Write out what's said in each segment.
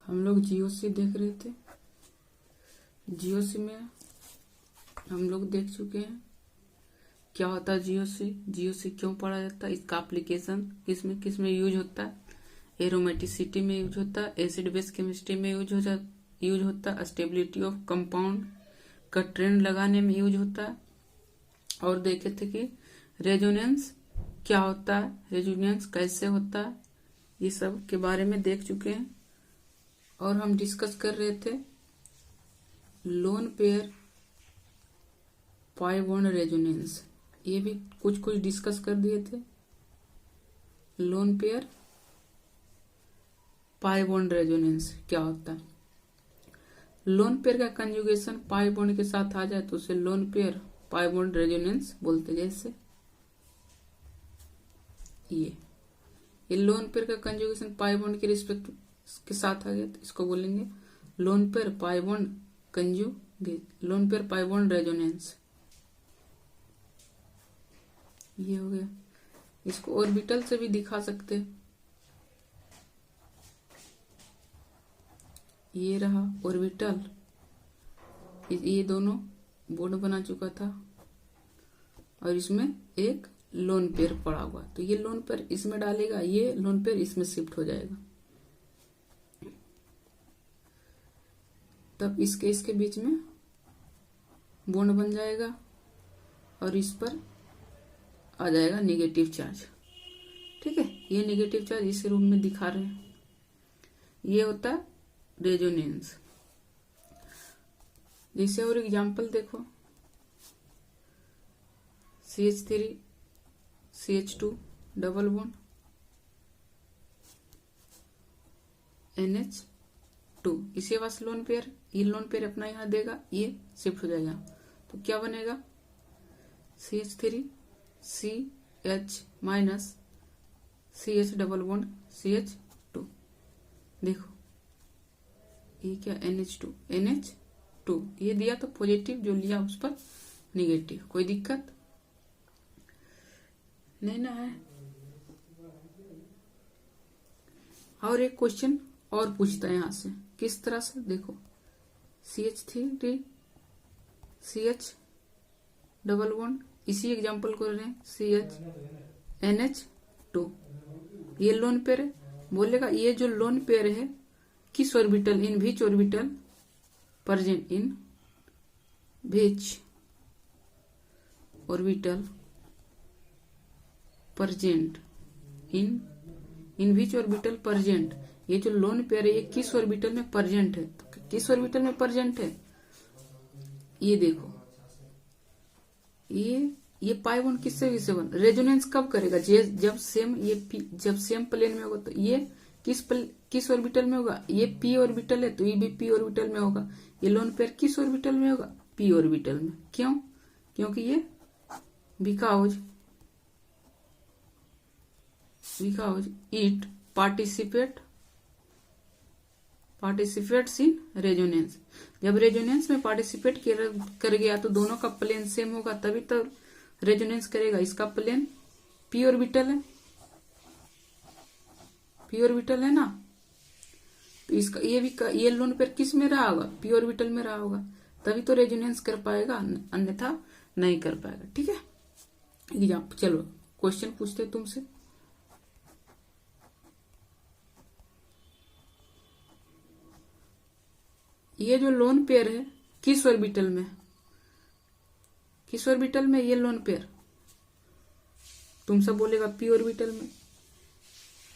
हम लोग जीओसी देख रहे थे। जीओसी में हम लोग देख चुके हैं क्या होता है जीओसी, जीओसी क्यों पढ़ा जाता है, इसका एप्लीकेशन किसमें किसमें यूज होता है। एरोमेटिसिटी में यूज होता है, एसिड बेस केमिस्ट्री में यूज होता है, स्टेबिलिटी ऑफ कंपाउंड का ट्रेंड लगाने में यूज होता है। और देखे थे कि रेजोनेंस क्या होता है, रेजोनेंस कैसे होता है, ये सब के बारे में देख चुके हैं। और हम डिस्कस कर रहे थे lone pair pi bond resonance, ये भी कुछ कुछ डिस्कस कर दिए थे। Lone pair pi bond resonance क्या होता है। लोन पेयर का कंजुगेशन पाई बॉन्ड के साथ आ जाए तो उसे lone pair pi bond resonance बोलते। जैसे ये लोन पेयर का कंजुगेशन पाई बॉन्ड के रिस्पेक्ट के साथ आ गया तो इसको बोलेंगे lone pair pi bond conjugate, lone pair pi bond resonance. ये हो गया। इसको ऑर्बिटल से भी दिखा सकते हैं। ये रहा ऑर्बिटल, ये दोनों बॉन्ड बना चुका था और इसमें एक लोन पेयर पड़ा हुआ, तो ये लोन पेयर इसमें डालेगा, ये लोन पेयर इसमें शिफ्ट हो जाएगा, तब इसके बीच में बॉन्ड बन जाएगा और इस पर आ जाएगा नेगेटिव चार्ज। ठीक है, ये नेगेटिव चार्ज इस रूप में दिखा रहे हैं। ये होता है रेजोनेंस। जैसे और एग्जांपल देखो, CH3 CH2 double bond NH2, इसी पास लोन पेयर, ये लोन पेयर अपना यहां देगा, ये शिफ्ट हो जाएगा, तो क्या बनेगा CH3 CH minus CH double bond CH2। देखो ये क्या NH2 ये दिया तो पॉजिटिव, जो लिया उस पर निगेटिव, कोई दिक्कत नहीं ना है। और एक क्वेश्चन और पूछता है यहां से, किस तरह से, देखो CH3 CH डबल बॉन्ड, इसी एग्जांपल को रहे CH NH2, ये लोन पेयर है। बोलेगा ये जो लोन पेयर है किस ऑर्बिटल, इन विच ऑर्बिटल प्रेजेंट, इन विच ऑर्बिटल प्रेजेंट, इन विच ऑर्बिटल प्रेजेंट, ये जो लोन पेयर है ये किस ऑर्बिटल में प्रेजेंट है, तो किस ऑर्बिटल में प्रेजेंट है, ये देखो ये पाई बॉन्ड किससे किससे बन, रेजोनेंस कब करेगा, जब सेम प्लेन में होगा, तो ये किस ऑर्बिटल में होगा, ये p ऑर्बिटल है तो ये भी p ऑर्बिटल में होगा। ये लोन पेयर किस ऑर्बिटल में होगा, p ऑर्बिटल में। क्यों, क्योंकि ये because it participates in resonance, जब रेजोनेंस में पार्टिसिपेट कर गया तो दोनों का प्लेन सेम होगा, तभी तो रेजोनेंस करेगा। इसका प्लेन p ऑर्बिटल है, p ऑर्बिटल है ना, तो इसका ये लोन पेयर किस में रहा होगा, p ऑर्बिटल में रहा होगा, तभी तो रेजोनेंस कर पाएगा, अन्यथा नहीं कर पाएगा। ठीक है, एग्जाम्पल, चलो क्वेश्चन पूछते तुमसे। ये जो लोन पेयर है किस ऑर्बिटल में, किस ऑर्बिटल में ये लोन पेयर, तुम सब बोलेगा p ऑर्बिटल में,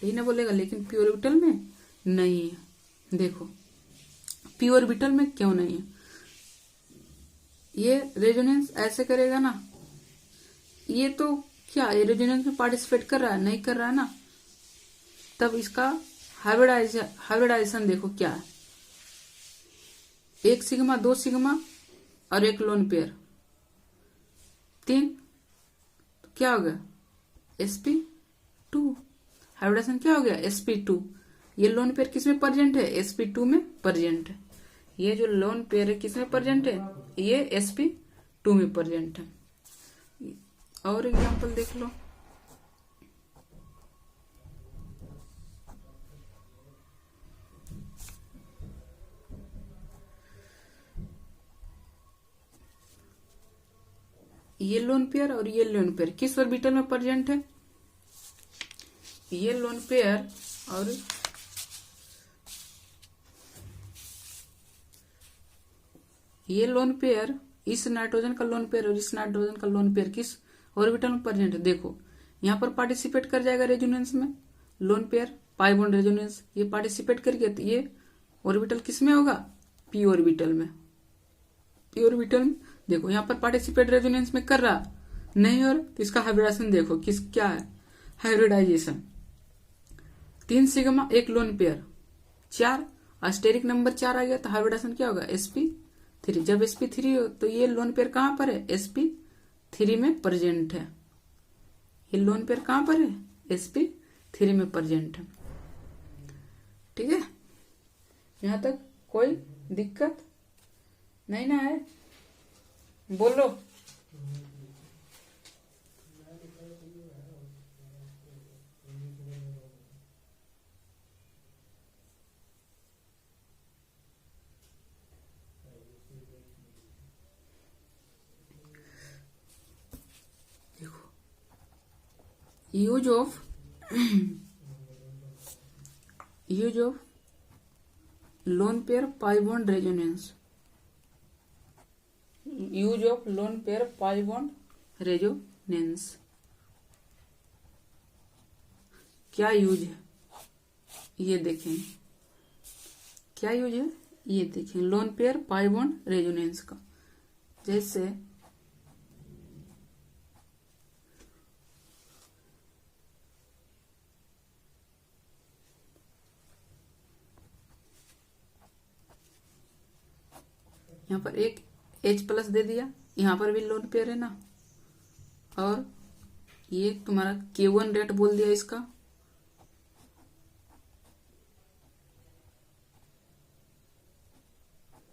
यही ना बोलेगा, लेकिन p ऑर्बिटल में नहीं है। देखो p ऑर्बिटल में क्यों नहीं है, ये रेजोनेंस ऐसे करेगा ना, ये तो क्या ये रेजोनेंस में पार्टिसिपेट कर रहा है, नहीं कर रहा है ना, तब इसका हाइब्रिडाइजेशन देखो क्या है, एक सिग्मा, दो सिग्मा और एक लोन पेयर, 3, तो क्या हो गया sp2, हाइब्रिडाइजेशन क्या हो गया sp2। ये लोन पेयर किसमें प्रेजेंट है, sp2 में प्रेजेंट है। ये जो लोन पेयर है किसमें प्रेजेंट है, ये sp2 में प्रेजेंट है। और एग्जांपल देख लो, ये लोन पेयर और ये लोन पेयर किस ऑर्बिटल में प्रेजेंट है? ये लोन पेयर और ये लोन पेयर, इस नाइट्रोजन का लोन पेयर और इस नाइट्रोजन का लोन पेयर किस ऑर्बिटल में प्रेजेंट है? देखो यहाँ पर पार्टिसिपेट कर जाएगा रेजोनेंस में, lone pair pi bond resonance, ये पार्टिसिपेट करके तो ये ऑर्बिटल किस में होगा? पी ऑर्बिटल में। पी ऑर्बिटल में देखो यहाँ पर पार्टिसिपेट रेजोनेंस में कर रहा नहीं, और तो इसका हाइब्रिडाइजेशन देखो किस क्या है? Hybridisation 3 sigma 1 lone pair 4, steric number 4 आ गया तो हाइब्रिडाइजेशन क्या होगा? sp3। जब sp3 हो तो ये लोन पेयर कहां पर है? sp3 में प्रेजेंट है। ये लोन पेयर कहां पर है? sp3 में प्रेजेंट है। ठीक है, यहां तक कोई दिक्कत नहीं ना है? बोलो। देखो use of lone pair pi bond resonance, use of lone pair pi bond resonance क्या यूज है? ये देखें क्या यूज है, ये देखें lone pair pi bond resonance का। जैसे यहाँ पर एक H+ दे दिया, यहाँ पर भी लोन पेयर है ना, और ये तुम्हारा K1 रेट बोल दिया इसका,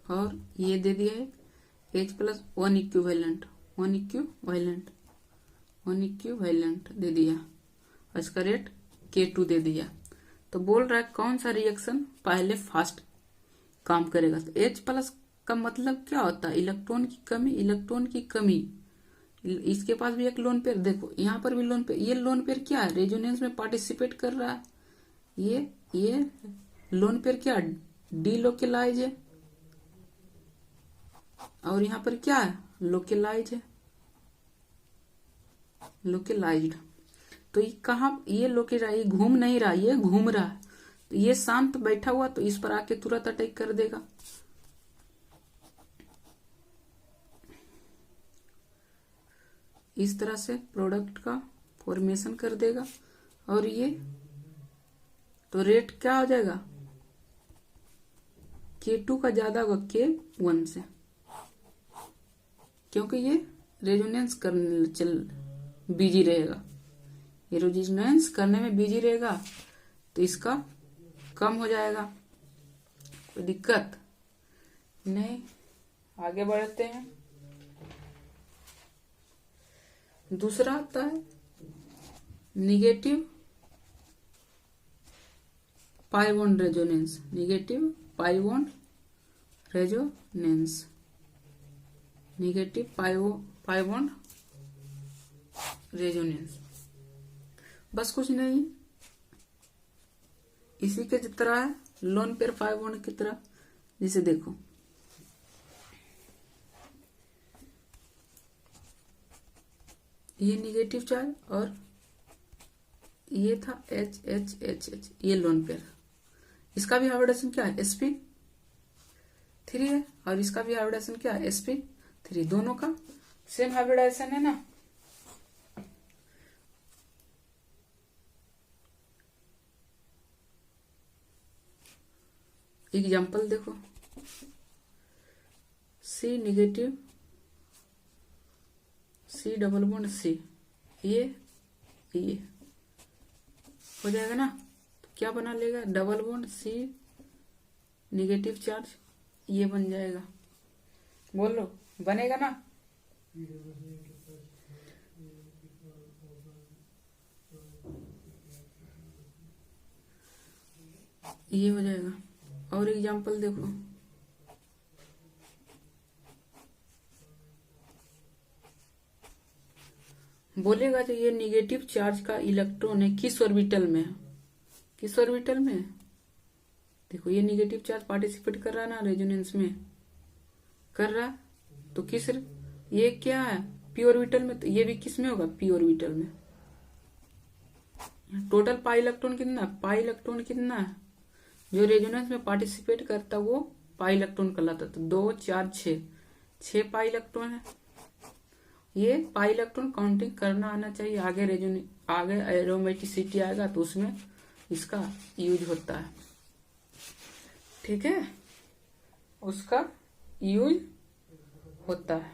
और ये दे दिया है H+ 1 इक्विवेलेंट दे दिया, और इसका रेट K2 दे दिया। तो बोल रहा है कौन सा रिएक्शन पहले फास्ट काम करेगा? तो H+ का मतलब क्या होता है? इलेक्ट्रॉन की कमी। इसके पास भी एक लोन पेयर, देखो यहाँ पर भी लोन पेयर। ये लोन पेयर क्या है? रेजोनेंस में पार्टिसिपेट कर रहा है। ये लोन पेयर क्या डीलोकेलाइज है, और यहाँ पर क्या है? लोकेलाइज है, लोकेलाइज्ड। तो ये कहा, ये लोकेलाइज, ये घूम नहीं रहा, ये घूम रहा है। तो ये शांत बैठा हुआ तो इस पर आके तुरंत अटैक कर देगा। इस तरह से प्रोडक्ट का फॉर्मेशन कर देगा, और ये तो रेट क्या हो जाएगा? K2 का ज्यादा होगा K1 से, क्योंकि ये रेजोनेंस करने चल बिजी रहेगा। ये रेजोनेंस करने में बिजी रहेगा तो इसका कम हो जाएगा। कोई दिक्कत नहीं, आगे बढ़ते हैं। दूसरा आता है negative pi bond resonance, negative pi bond resonance, negative pi bond resonance. बस कुछ नहीं, इसी के तरह है लोन पेयर पाई बॉन्ड की तरह। जिसे देखो ये निगेटिव चार्ज और ये था H, ये लोन पेयर। इसका भी हाइब्रिडेशन क्या है? sp3 है, और इसका भी हाइब्रिडेशन क्या है? sp3। दोनों का सेम हाइब्रिडेशन है ना। एग्जाम्पल देखो, C negative C double bond C, ये हो जाएगा ना। तो क्या बना लेगा? Double bond C negative charge, ये बन जाएगा। बोलो बनेगा ना? ये हो जाएगा। और एग्जाम्पल देखो, बोलेगा जो ये निगेटिव चार्ज का इलेक्ट्रॉन है किस ऑर्बिटल में है, किस ऑर्बिटल में है। देखो ये निगेटिव चार्ज पार्टिसिपेट कर रहा है ना रेजोनेंस में, कर रहा, तो किस, ये क्या है पी ऑर्बिटल में, तो ये भी किस में होगा, पी ऑर्बिटल में। टोटल पाई इलेक्ट्रॉन कितना, पाई इलेक्ट्रॉन कितना है, जो रेजोनेंस में पार्टिसिपेट करता वो पाई इलेक्ट्रॉन कहलाता। तो 2 4 6 पाई इलेक्ट्रॉन है। ये पाई इलेक्ट्रॉन काउंटिंग करना आना चाहिए, आगे एरोमेटिसिटी आएगा तो उसमें इसका यूज होता है, ठीक है, उसका यूज होता है।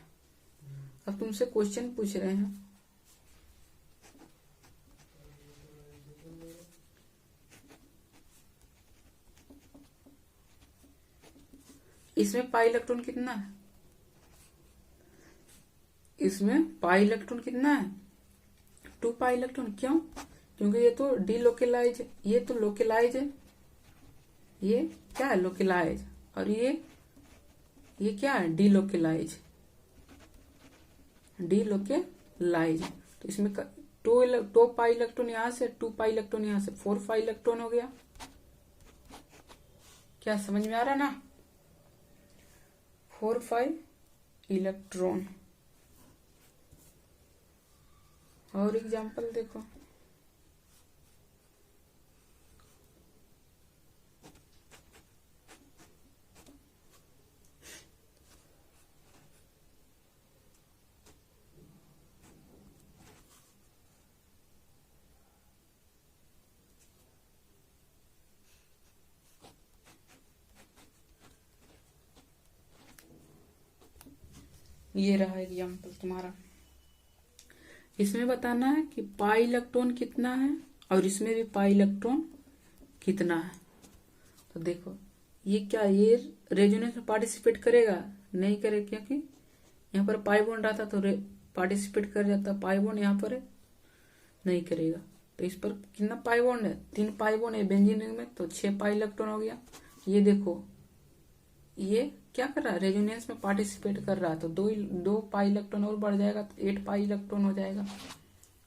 अब तुमसे क्वेश्चन पूछ रहे हैं, इसमें पाई इलेक्ट्रॉन कितना है, इसमें पाई इलेक्ट्रॉन कितना है, 2 पाई इलेक्ट्रॉन। क्यों, क्योंकि ये तो डीलोकेलाइज है, ये तो लोकेलाइज है, ये क्या है लोकेलाइज, और ये क्या है डीलोकेलाइज, डीलोकेलाइज। तो इसमें 2 पाई इलेक्ट्रॉन यहां से, 2 पाई इलेक्ट्रॉन यहां से, 4 पाई इलेक्ट्रॉन हो गया। क्या समझ में आ रहा है ना, 4 पाई इलेक्ट्रॉन। और एग्जांपल देखो, ये रहा एग्जांपल तुम्हारा। इसमें बताना है कि पाई इलेक्ट्रॉन कितना है और इसमें भी पाई इलेक्ट्रॉन कितना है। तो देखो ये क्या, ये रेजोनेंस में पार्टिसिपेट करेगा, नहीं करेगा, क्योंकि यहाँ पर पाई बॉन्ड आता तो पार्टिसिपेट कर जाता, पाई बॉन्ड यहाँ पर नहीं करेगा। तो इस पर कितना पाई बॉन्ड है, 3 पाई बॉन्ड है बेंजीन रिंग में, तो 6 पाई इलेक्ट्रॉन हो गया। ये देखो ये क्या कर रहा है, रेजोनेंस में पार्टिसिपेट कर रहा है, तो 2 पाई इलेक्ट्रॉन और बढ़ जाएगा तो 8 पाई इलेक्ट्रॉन हो जाएगा।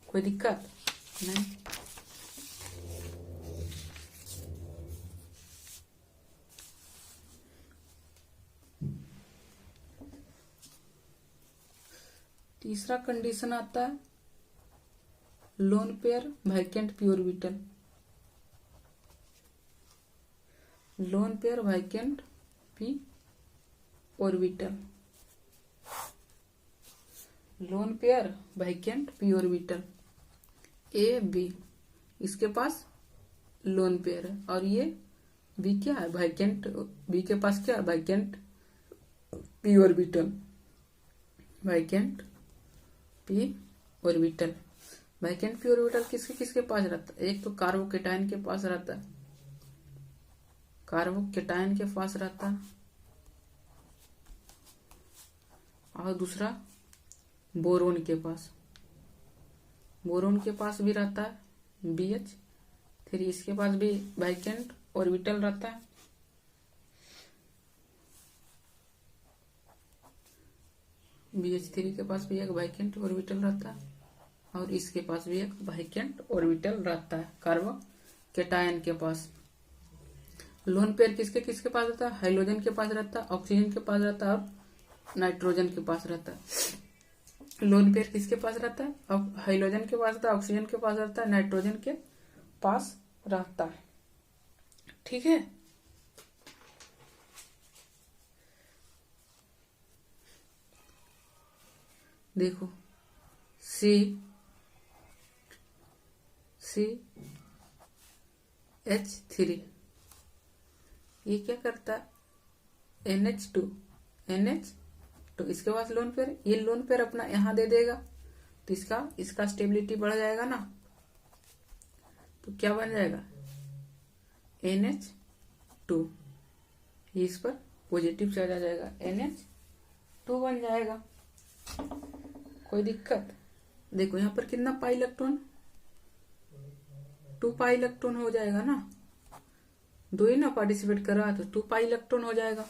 कोई दिक्कत नहीं। तीसरा कंडीशन आता है lone pair vacant p orbital, lone pair vacant p orbital, lone pair vacant p orbital A B, इसके पास लोन पेयर है और ये बी क्या है वैकेंट, बी के पास क्या है vacant p orbital, vacant p orbital. Vacant p orbital किसके किसके पास रहता है, एक तो कार्बोकेटायन के पास रहता है, कार्बोकेटायन के पास रहता है, और दूसरा बोरोन के पास, बोरोन के पास भी रहता है BH, फिर इसके पास भी वैकेंट ऑर्बिटल रहता है। BH3 के पास भी एक वैकेंट ऑर्बिटल रहता है और इसके पास भी एक वैकेंट ऑर्बिटल रहता है कार्बोकेटायन के पास। लोन पेयर किसके किसके पास रहता है, हाइड्रोजन के पास रहता है, ऑक्सीजन के पास रहता है और नाइट्रोजन के पास रहता है। लोन पेयर किसके पास रहता है, अब हाइड्रोजन के पास रहता है, ऑक्सीजन के पास रहता है, नाइट्रोजन के पास रहता है, ठीक है। देखो CH3 ये क्या करता है NH2 इसके पास लोन पेयर, ये लोन पेयर अपना यहां दे देगा तो इसका स्टेबिलिटी बढ़ जाएगा ना, तो क्या बन जाएगा NH2, ये इस पर पॉजिटिव चार्ज आ जाएगा, NH2 बन जाएगा। कोई दिक्कत, देखो यहाँ पर कितना पाई इलेक्ट्रॉन, 2 पाई इलेक्ट्रॉन हो जाएगा ना, 2 ही ना पार्टिसिपेट कर रहा तो 2 पाई इलेक्ट्रॉन हो जाएगा।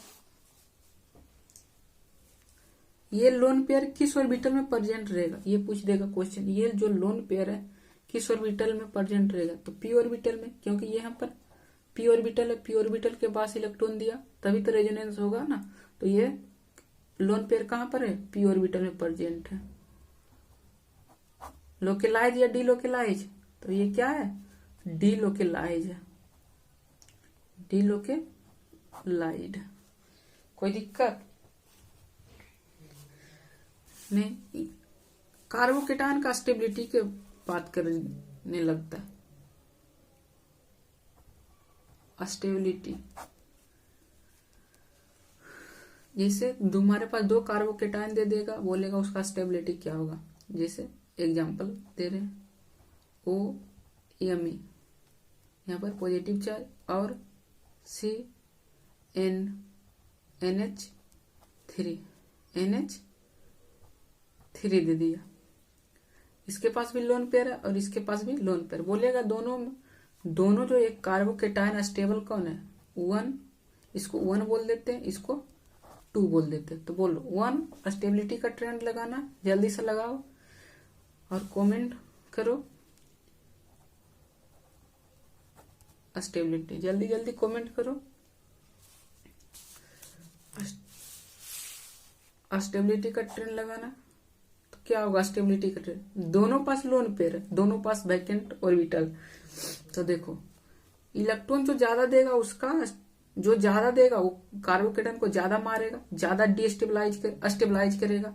ये लोन पेयर किस ऑर्बिटल में प्रेजेंट रहेगा, ये पूछ देगा क्वेश्चन। ये जो लोन पेयर है किस ऑर्बिटल में प्रेजेंट रहेगा, तो पी ऑर्बिटल में, क्योंकि ये यहाँ पर पी ऑर्बिटल है, पी ऑर्बिटल के पास इलेक्ट्रॉन दिया तभी तो रेजोनेंस होगा ना। तो ये लोन पेयर कहाँ पर है, पी ऑर्बिटल में प्रेजेंट है। लोकेलाइज या डी लोकेलाइज, तो ये क्या है, डी लोकेलाइज है, डी लोकेलाइड। कोई दिक्कत नहीं। कार्बोकेटायन का स्टेबिलिटी के बात करने लगता है, स्टेबिलिटी। जैसे तुम्हारे पास दो कार्बोकेटायन दे देगा, बोलेगा उसका स्टेबिलिटी क्या होगा। जैसे एग्जांपल दे रहे हैं, ओ एम ई, यहाँ पर पॉजिटिव चार्ज, और सी एन NH3 दे दिया। इसके पास भी लोन पेयर है और इसके पास भी लोन पेयर। बोलेगा दोनों जो एक कार्बोकेटायन स्टेबल कौन है, 1, इसको 1 बोल देते हैं, इसको 2 बोल देते हैं। तो बोलो 1 स्टेबिलिटी का ट्रेंड लगाना, जल्दी से लगाओ और कमेंट करो स्टेबिलिटी, जल्दी जल्दी कमेंट करो स्टेबिलिटी का ट्रेंड लगाना। तो क्या होगा स्टेबिलिटी का ट्रेंड, दोनों पास लोन पेयर है, दोनों पास वैकेंट ऑर्बिटल। तो देखो इलेक्ट्रॉन जो ज्यादा देगा उसका, जो ज्यादा देगा वो कार्बोकेटायन को ज्यादा मारेगा, ज्यादा स्टेबलाइज करेगा।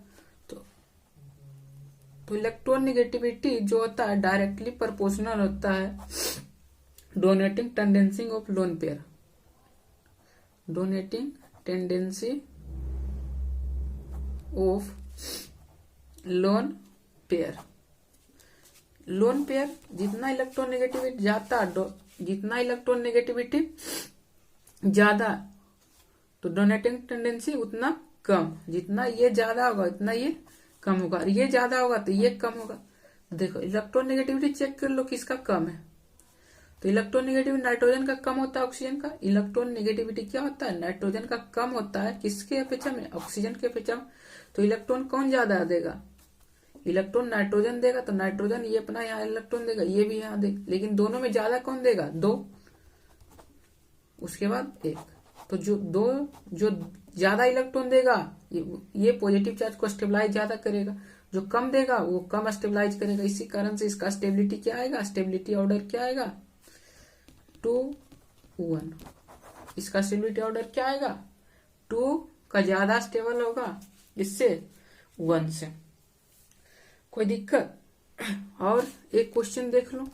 तो इलेक्ट्रॉन नेगेटिविटी जो होता है डायरेक्टली प्रोपोर्शनल होता है donating tendency of lone pair, donating tendency of lone pair. Lone pair जितना इलेक्ट्रॉन नेगेटिविटी ज्यादा तो डोनेटिंग टेंडेंसी उतना कम, जितना ये ज्यादा होगा उतना ये कम होगा, और ये ज्यादा होगा तो ये कम होगा। देखो इलेक्ट्रॉन नेगेटिविटी चेक कर लो किसका कम है। तो इलेक्ट्रॉन नेगेटिविटी नाइट्रोजन का कम होता है ऑक्सीजन का। इलेक्ट्रॉन नेगेटिविटी क्या होता है, नाइट्रोजन का कम होता है, किसके अपेक्षा में, ऑक्सीजन के अपेक्षा में। तो इलेक्ट्रॉन कौन ज्यादा देगा, इलेक्ट्रॉन नाइट्रोजन देगा, तो नाइट्रोजन ये अपना यहाँ इलेक्ट्रॉन देगा, ये भी यहाँ देगा, लेकिन दोनों में ज्यादा कौन देगा, 2, उसके बाद 1। तो जो ज्यादा इलेक्ट्रॉन देगा ये पॉजिटिव चार्ज को स्टेबलाइज ज्यादा करेगा, जो कम देगा वो कम स्टेबलाइज करेगा। इसी कारण से इसका स्टेबिलिटी क्या आएगा, स्टेबिलिटी ऑर्डर क्या आएगा, 2, 1। इसका स्टेबिलिटी ऑर्डर क्या आएगा, 2 का ज्यादा स्टेबल होगा इससे 1 से। कोई दिक्कत। और एक क्वेश्चन देख लो,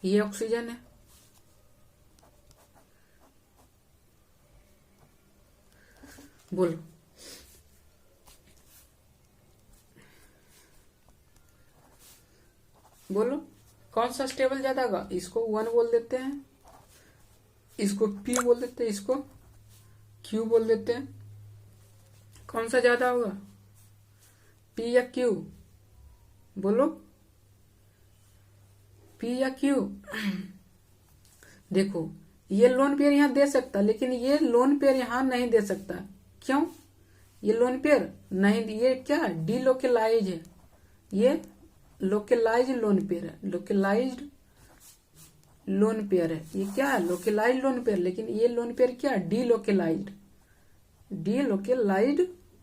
ये ऑक्सीजन है, बोलो बोलो कौन सा स्टेबल ज्यादा होगा। इसको 1 बोल देते हैं, इसको P बोल देते हैं, इसको Q बोल देते हैं। कौन सा ज्यादा होगा, P या Q, बोलो P या Q। देखो ये लोन पेयर यहाँ दे सकता, लेकिन ये लोन पेयर यहाँ नहीं दे सकता। क्यों, ये लोन पेयर नहीं, ये क्या डी लोकेलाइज है, ये लोकेलाइज लोन पेयर है, लोकेलाइज्ड लोन पेयर है। ये क्या है, लोकेलाइज्ड लोन पेयर, लेकिन ये लोन पेयर क्या है, डी लोकेलाइज्ड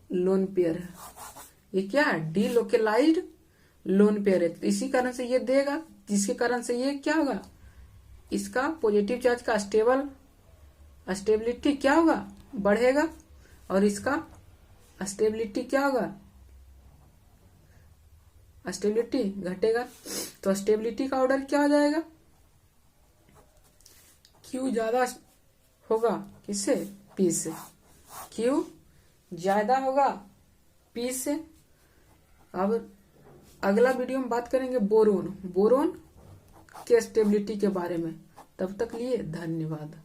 लोन पेयर है। ये क्या है, डी लोकेलाइज्ड लोन पेयर है। तो इसी कारण से ये देगा, जिसके कारण से ये क्या होगा, इसका पॉजिटिव चार्ज का स्टेबिलिटी क्या होगा, बढ़ेगा, और इसका स्टेबिलिटी क्या होगा, स्टेबिलिटी घटेगा। तो स्टेबिलिटी का ऑर्डर क्या हो जाएगा, Q ज्यादा होगा किससे, P से, Q ज्यादा होगा P से। अब अगला वीडियो में बात करेंगे बोरोन के स्टेबिलिटी के बारे में। तब तक लिए धन्यवाद।